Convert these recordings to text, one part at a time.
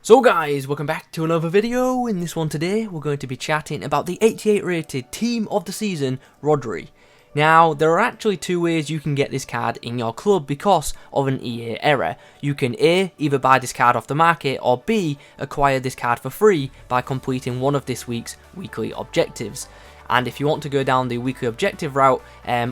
So guys, welcome back to another video. In this one today, we're going to be chatting about the 88 rated team of the season, Rodri. Now, there are actually two ways you can get this card in your club because of an EA error. You can A, either buy this card off the market, or B, acquire this card for free by completing one of this week's weekly objectives. And if you want to go down the weekly objective route,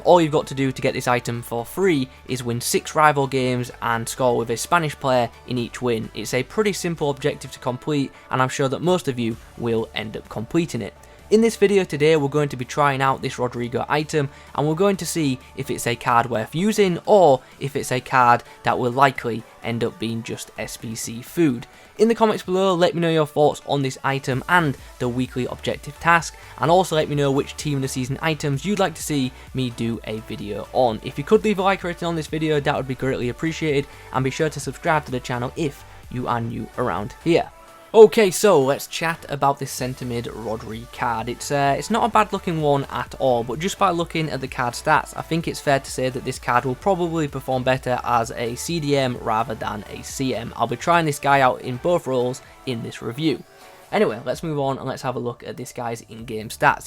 all you've got to do to get this item for free is win 6 rival games and score with a Spanish player in each win. It's a pretty simple objective to complete, and I'm sure that most of you will end up completing it. In this video today, we're going to be trying out this Rodrigo item, and we're going to see if it's a card worth using or if it's a card that will likely end up being just SBC food. In the comments below, let me know your thoughts on this item and the weekly objective task, and also let me know which team of the season items you'd like to see me do a video on. If you could leave a like rating on this video, that would be greatly appreciated, and be sure to subscribe to the channel if you are new around here. Okay, so let's chat about this centre mid Rodri card. It's not a bad looking one at all, but just by looking at the card stats, I think it's fair to say that this card will probably perform better as a CDM rather than a CM. I'll be trying this guy out in both roles in this review. Anyway, let's move on and let's have a look at this guy's in-game stats.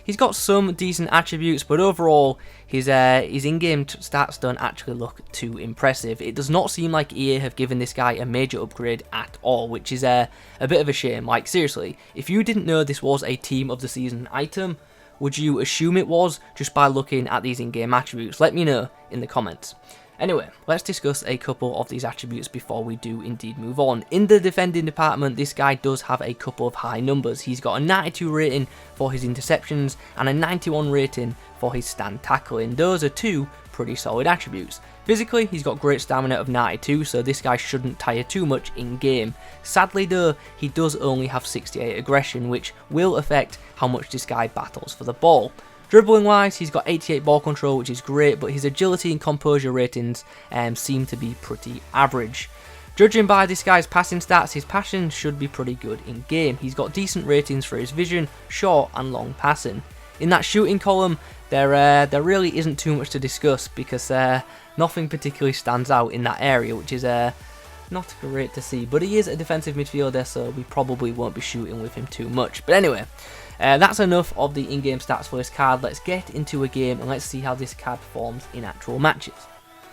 He's got some decent attributes, but overall, his in-game stats don't actually look too impressive. It does not seem like EA have given this guy a major upgrade at all, which is a bit of a shame. Like, seriously, if you didn't know this was a team of the season item, would you assume it was just by looking at these in-game attributes? Let me know in the comments. Anyway, let's discuss a couple of these attributes before we do indeed move on. In the defending department, this guy does have a couple of high numbers. He's got a 92 rating for his interceptions and a 91 rating for his stand tackling. Those are two pretty solid attributes. Physically, he's got great stamina of 92, so this guy shouldn't tire too much in game. Sadly though, he does only have 68 aggression, which will affect how much this guy battles for the ball. Dribbling wise, he's got 88 ball control, which is great, but his agility and composure ratings seem to be pretty average. Judging by this guy's passing stats, his passing should be pretty good in game. He's got decent ratings for his vision, short and long passing. In that shooting column, there really isn't too much to discuss because nothing particularly stands out in that area, which is not great to see. But he is a defensive midfielder, so we probably won't be shooting with him too much. But anyway, that's enough of the in-game stats for this card. Let's get into a game and let's see how this card performs in actual matches.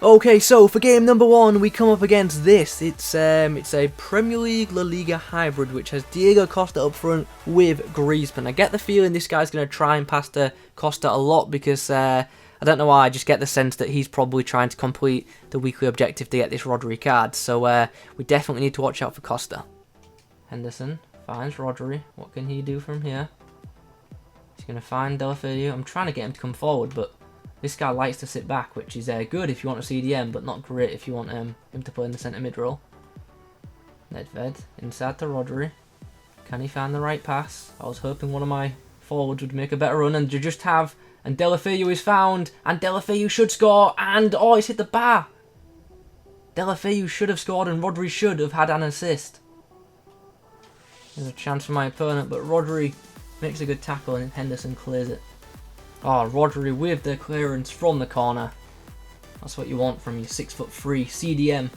Okay, so for game number 1, we come up against this. It's a Premier League La Liga hybrid, which has Diego Costa up front with Griezmann. I get the feeling this guy's going to try and pass to Costa a lot because I don't know why, I just get the sense that he's probably trying to complete the weekly objective to get this Rodri card. So we definitely need to watch out for Costa. Henderson finds Rodri. What can he do from here? He's going to find Tagliafico. I'm trying to get him to come forward, but this guy likes to sit back, which is good if you want a CDM, but not great if you want him to play in the centre mid role. Nedved inside to Rodri. Can he find the right pass? I was hoping one of my forwards would make a better run, and you just have. And Tagliafico is found, and Tagliafico should score, and oh, he's hit the bar. Tagliafico should have scored, and Rodri should have had an assist. There's a chance for my opponent, but Rodri makes a good tackle, and Henderson clears it. Oh, Rodri with the clearance from the corner. That's what you want from your 6'3" CDM.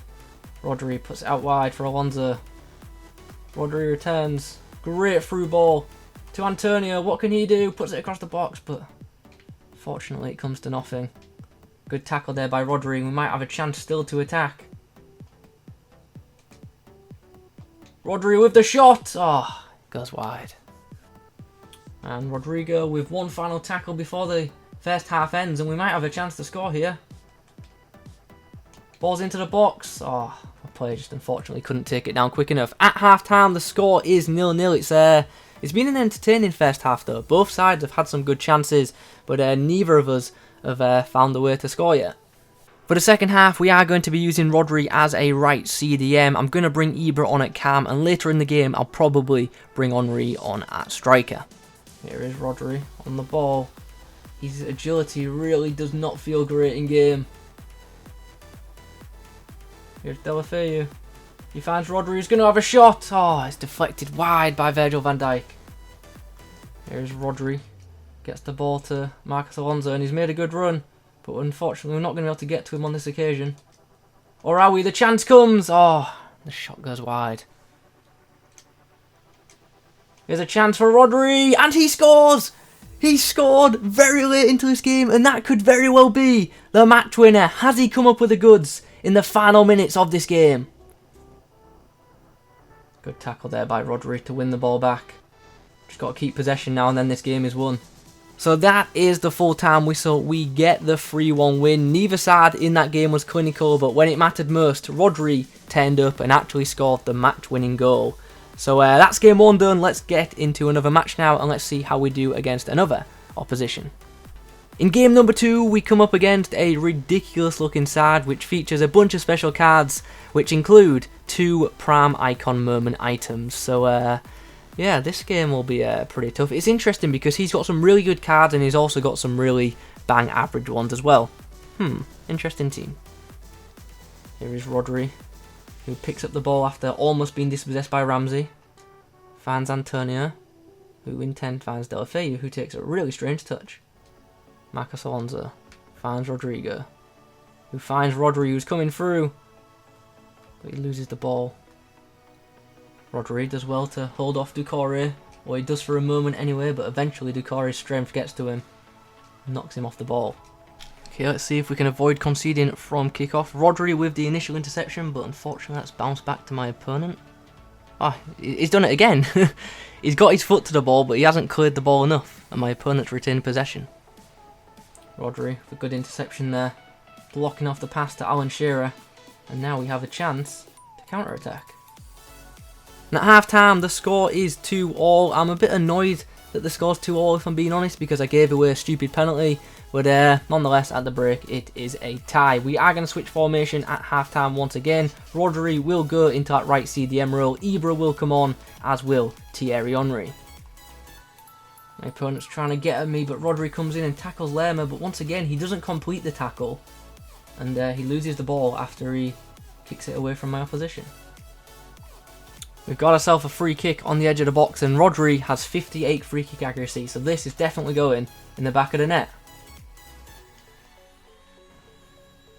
Rodri puts it out wide for Alonso. Rodri returns. Great through ball to Antonio. What can he do? Puts it across the box, but fortunately it comes to nothing. Good tackle there by Rodri. We might have a chance still to attack. Rodri with the shot. Oh, goes wide. And Rodrigo with one final tackle before the first half ends, and we might have a chance to score here. Ball's into the box. Oh, my player just unfortunately couldn't take it down quick enough. At half time, the score is 0-0. It's been an entertaining first half though. Both sides have had some good chances, but neither of us have found the way to score yet. For the second half, we are going to be using Rodri as a right CDM. I'm going to bring Ibra on at cam, and later in the game, I'll probably bring Henry on at striker. Here is Rodri on the ball. His agility really does not feel great in game. Here's Tagliafico. He finds Rodri, who's going to have a shot. Oh, it's deflected wide by Virgil van Dijk. Here's Rodri. Gets the ball to Marcos Alonso, and he's made a good run. But unfortunately, we're not going to be able to get to him on this occasion. Or are we? The chance comes. Oh, the shot goes wide. Here's a chance for Rodri, and he scores! He scored very late into this game, and that could very well be the match winner. Has he come up with the goods in the final minutes of this game? Good tackle there by Rodri to win the ball back. Just got to keep possession now, and then this game is won. So that is the full-time whistle. We get the 3-1 win. Neither side in that game was clinical, but when it mattered most, Rodri turned up and actually scored the match-winning goal. So that's game 1 done. Let's get into another match now, and let's see how we do against another opposition. In game number 2, we come up against a ridiculous-looking side, which features a bunch of special cards, which include 2 Prime Icon Moment items. So yeah, this game will be pretty tough. It's interesting because he's got some really good cards, and he's also got some really bang average ones as well. Interesting team. Here is Rodri, who picks up the ball after almost being dispossessed by Ramsey. Finds Antonio, who in 10 finds Tagliafico, who takes a really strange touch. Marcos Alonso finds Rodrigo, who finds Rodri, who's coming through, but he loses the ball. Rodri does well to hold off Doucouré, or he does for a moment anyway, but eventually Doucouré's strength gets to him, knocks him off the ball. Okay, let's see if we can avoid conceding from kickoff. Rodri with the initial interception, but unfortunately that's bounced back to my opponent. Oh, he's done it again. He's got his foot to the ball, but he hasn't cleared the ball enough, and my opponent's retained possession. Rodri with a good interception there, blocking off the pass to Allan, and now we have a chance to counter-attack. And at half-time, the score is 2-2. I'm a bit annoyed that the score's 2-2 if I'm being honest, because I gave away a stupid penalty. But nonetheless, at the break, it is a tie. We are going to switch formation at half-time once again. Rodri will go into that right CDM role. Ibra will come on, as will Thierry Henry. My opponent's trying to get at me, but Rodri comes in and tackles Lerma. But once again, he doesn't complete the tackle. And he loses the ball after he kicks it away from my opposition. We've got ourselves a free kick on the edge of the box, and Rodri has 58 free kick accuracy, so this is definitely going in the back of the net.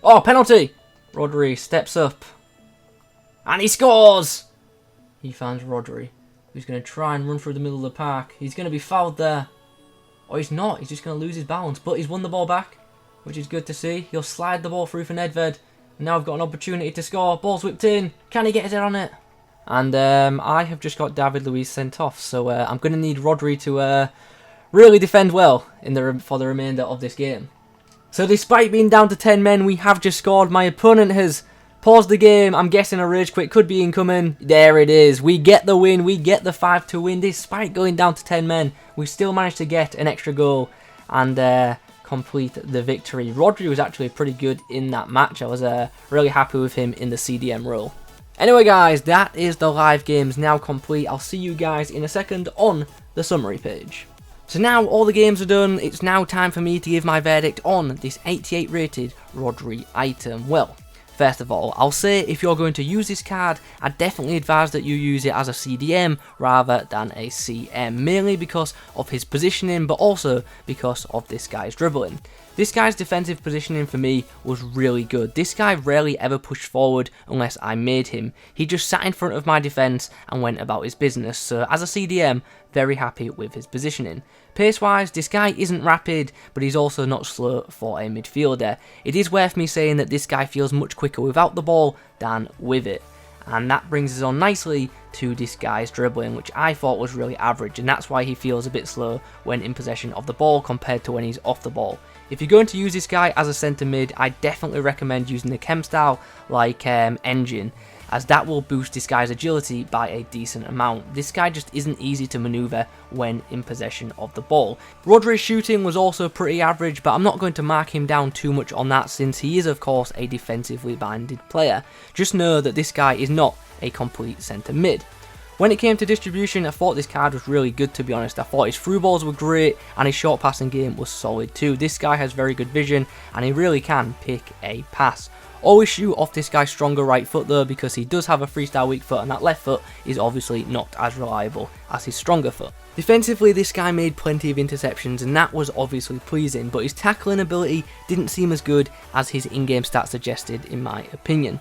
Oh, penalty! Rodri steps up. And he scores! He finds Rodri, who's going to try and run through the middle of the park. He's going to be fouled there. Or he's not, he's just going to lose his balance, but he's won the ball back, which is good to see. He'll slide the ball through for Nedved. And now I've got an opportunity to score. Ball's whipped in. Can he get his head on it? And I have just got David Luiz sent off, so I'm going to need Rodri to really defend well for the remainder of this game. So despite being down to 10 men, we have just scored. My opponent has paused the game. I'm guessing a rage quit could be incoming. There it is. We get the win. We get the 5-2 win. Despite going down to 10 men, we still managed to get an extra goal and complete the victory. Rodri was actually pretty good in that match. I was really happy with him in the CDM role. Anyway guys, that is the live games now complete. I'll see you guys in a second on the summary page. So now all the games are done, it's now time for me to give my verdict on this 88 rated Rodri item. Well, first of all, I'll say if you're going to use this card, I definitely advise that you use it as a CDM rather than a CM, mainly because of his positioning, but also because of this guy's dribbling. This guy's defensive positioning for me was really good. This guy rarely ever pushed forward unless I made him. He just sat in front of my defense and went about his business. So as a CDM, very happy with his positioning. Pace-wise, this guy isn't rapid, but he's also not slow for a midfielder. It is worth me saying that this guy feels much quicker without the ball than with it. And that brings us on nicely to this guy's dribbling, which I thought was really average, and that's why he feels a bit slow when in possession of the ball compared to when he's off the ball. If you're going to use this guy as a centre mid, I definitely recommend using the chem style like Engine, as that will boost this guy's agility by a decent amount. This guy just isn't easy to manoeuvre when in possession of the ball. Rodri's shooting was also pretty average, but I'm not going to mark him down too much on that since he is of course a defensively minded player. Just know that this guy is not a complete centre mid. When it came to distribution, I thought this card was really good, to be honest. I thought his through balls were great and his short passing game was solid too. This guy has very good vision and he really can pick a pass. Always shoot off this guy's stronger right foot though, because he does have a freestyle weak foot and that left foot is obviously not as reliable as his stronger foot. Defensively, this guy made plenty of interceptions and that was obviously pleasing, but his tackling ability didn't seem as good as his in-game stats suggested in my opinion.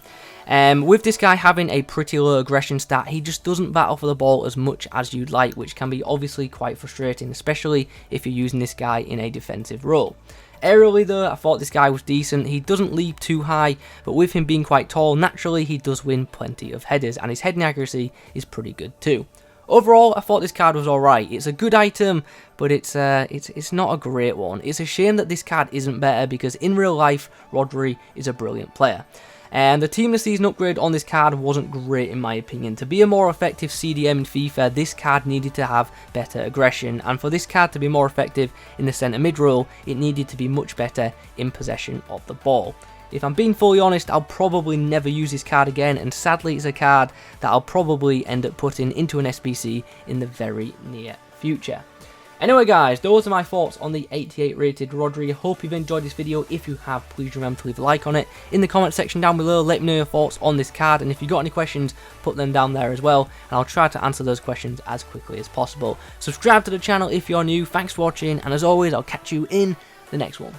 With this guy having a pretty low aggression stat, he just doesn't battle for the ball as much as you'd like, which can be obviously quite frustrating, especially if you're using this guy in a defensive role. Aerially though, I thought this guy was decent. He doesn't leap too high, but with him being quite tall, naturally he does win plenty of headers, and his heading accuracy is pretty good too. Overall, I thought this card was alright. It's a good item, but it's not a great one. It's a shame that this card isn't better, because in real life, Rodri is a brilliant player. And the Team of the Season upgrade on this card wasn't great in my opinion. To be a more effective CDM in FIFA, this card needed to have better aggression, and for this card to be more effective in the centre mid role, it needed to be much better in possession of the ball. If I'm being fully honest, I'll probably never use this card again, and sadly it's a card that I'll probably end up putting into an SBC in the very near future. Anyway guys, those are my thoughts on the 88 rated Rodri. I hope you've enjoyed this video. If you have, please remember to leave a like on it. In the comment section down below, let me know your thoughts on this card, and if you've got any questions, put them down there as well, and I'll try to answer those questions as quickly as possible. Subscribe to the channel if you're new. Thanks for watching, and as always, I'll catch you in the next one.